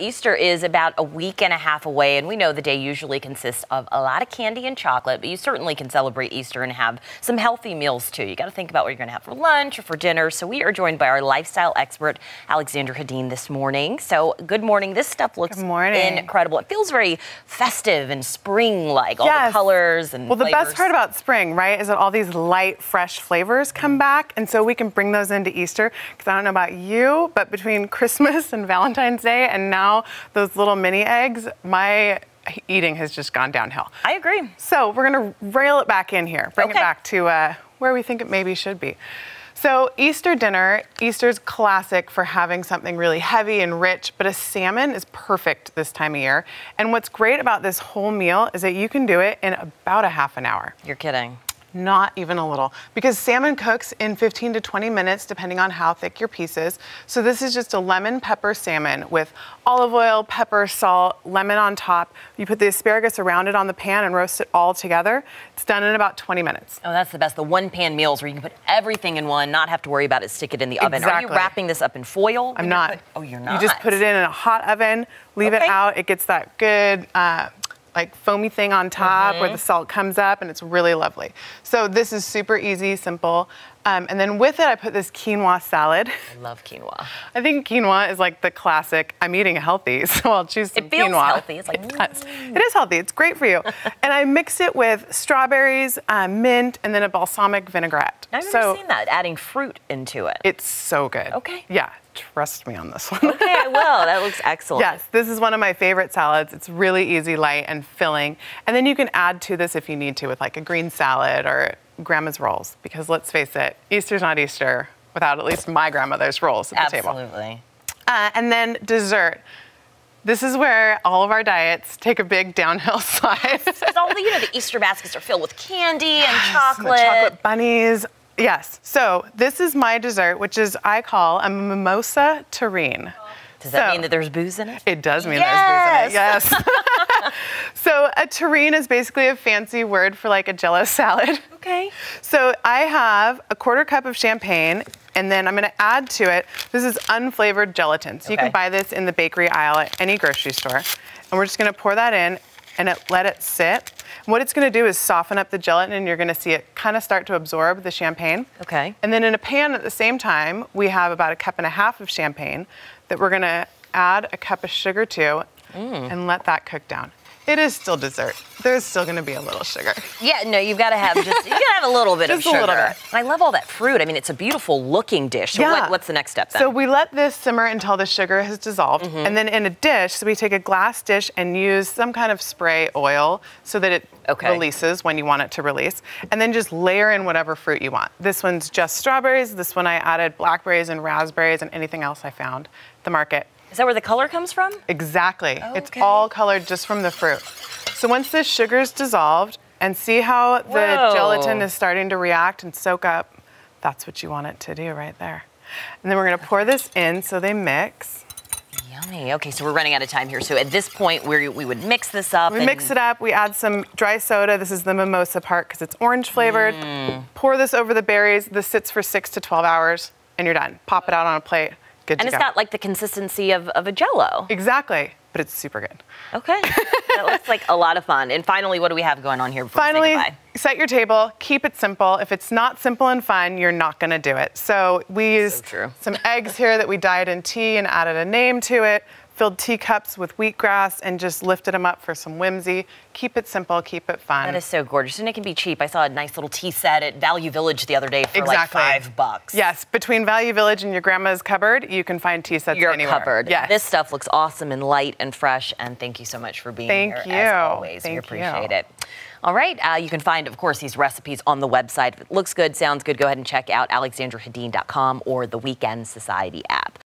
Easter is about a week and a half away, and we know the day usually consists of a lot of candy and chocolate, but you certainly can celebrate Easter and have some healthy meals too. You got to think about what you're going to have for lunch or for dinner. So we are joined by our lifestyle expert, Alexandra Hedin, this morning. So good morning. This stuff looks incredible. It feels very festive and spring-like, all the colors and flavors. The best part about spring, right, is that all these light, fresh flavors come back, and so we can bring those into Easter. Because I don't know about you, but between Christmas and Valentine's Day and now those little mini eggs, my eating has just gone downhill. I agree. So we're gonna rail it back in here, bring it back to where we think it maybe should be. So Easter dinner, Easter's classic for having something really heavy and rich, but a salmon is perfect this time of year. And what's great about this whole meal is that you can do it in about a half an hour. You're kidding. Not even a little, because salmon cooks in 15 to 20 minutes, depending on how thick your piece is. So this is just a lemon pepper salmon with olive oil, pepper, salt, lemon on top. You put the asparagus around it on the pan and roast it all together. It's done in about 20 minutes. Oh, that's the best. The one-pan meals where you can put everything in one, not have to worry about it, stick it in the oven. Are you wrapping this up in foil? I'm not. Oh, you're not? You just put it in a hot oven, leave it out. It gets that good, like foamy thing on top where the salt comes up, and it's really lovely. So this is super easy, simple. And then with it, I put this quinoa salad. I love quinoa. I think quinoa is like the classic, I'm eating healthy, so I'll choose some quinoa. It feels healthy. It's like, It is healthy. It's great for you. And I mix it with strawberries, mint, and then a balsamic vinaigrette. I've never seen that, adding fruit into it. It's so good. Okay. Yeah. Trust me on this one. Okay, I will. That looks excellent. Yes, this is one of my favorite salads. It's really easy, light, and filling. And then you can add to this if you need to with like a green salad or grandma's rolls. Because let's face it, Easter's not Easter without at least my grandmother's rolls at the table. Absolutely. And then dessert. This is where all of our diets take a big downhill slide. All the Easter baskets are filled with candy and chocolate. The chocolate bunnies. Yes, so this is my dessert, which is I call a mimosa terrine. Does that mean that there's booze in it? It does mean there's booze in it, yes. So a terrine is basically a fancy word for like a Jell-O salad. Okay. So I have a 1/4 cup of champagne, and then I'm gonna add to it, this is unflavored gelatin. So you can buy this in the bakery aisle at any grocery store. And we're just gonna pour that in and let it sit. What it's gonna do is soften up the gelatin, and you're gonna see it kind of start to absorb the champagne. Okay. And then in a pan at the same time, we have about 1.5 cups of champagne that we're gonna add a cup of sugar to and let that cook down. It is still dessert. There's still gonna be a little sugar. Yeah, no, you've gotta have a little bit of sugar. Just a little bit. And I love all that fruit. I mean, it's a beautiful looking dish. So what's the next step then? So we let this simmer until the sugar has dissolved. And then in a dish, so we take a glass dish and use some kind of spray oil so that it releases when you want it to release. And then just layer in whatever fruit you want. This one's just strawberries. This one I added blackberries and raspberries and anything else I found at the market. Is that where the color comes from? Exactly. Okay. It's all colored just from the fruit. So once the sugar's dissolved, and see how the gelatin is starting to react and soak up, that's what you want it to do right there. And then we're gonna pour this in so they mix. Yummy. Okay, so we're running out of time here. So at this point, we would mix this up. We mix it up. We add some dry soda. This is the mimosa part because it's orange flavored. Pour this over the berries. This sits for 6 to 12 hours, and you're done. Pop it out on a plate. Good to go. And it's got like the consistency of a Jell-O. Exactly, but it's super good. Okay, that looks like a lot of fun. And finally, what do we have going on here before we say goodbye? Set your table, keep it simple. If it's not simple and fun, you're not gonna do it. So we used some eggs here that we dyed in tea and added a name to it, filled teacups with wheatgrass and just lifted them up for some whimsy. Keep it simple, keep it fun. That is so gorgeous, and it can be cheap. I saw a nice little tea set at Value Village the other day for like $5. Yes, between Value Village and your grandma's cupboard, you can find tea sets anywhere. Your cupboard. Yes. This stuff looks awesome and light and fresh, and thank you so much for being here. Thank you. As always. We appreciate it. All right, you can find, of course, these recipes on the website. If it looks good, sounds good, go ahead and check out alexandrahedin.com or the Weekend Society app.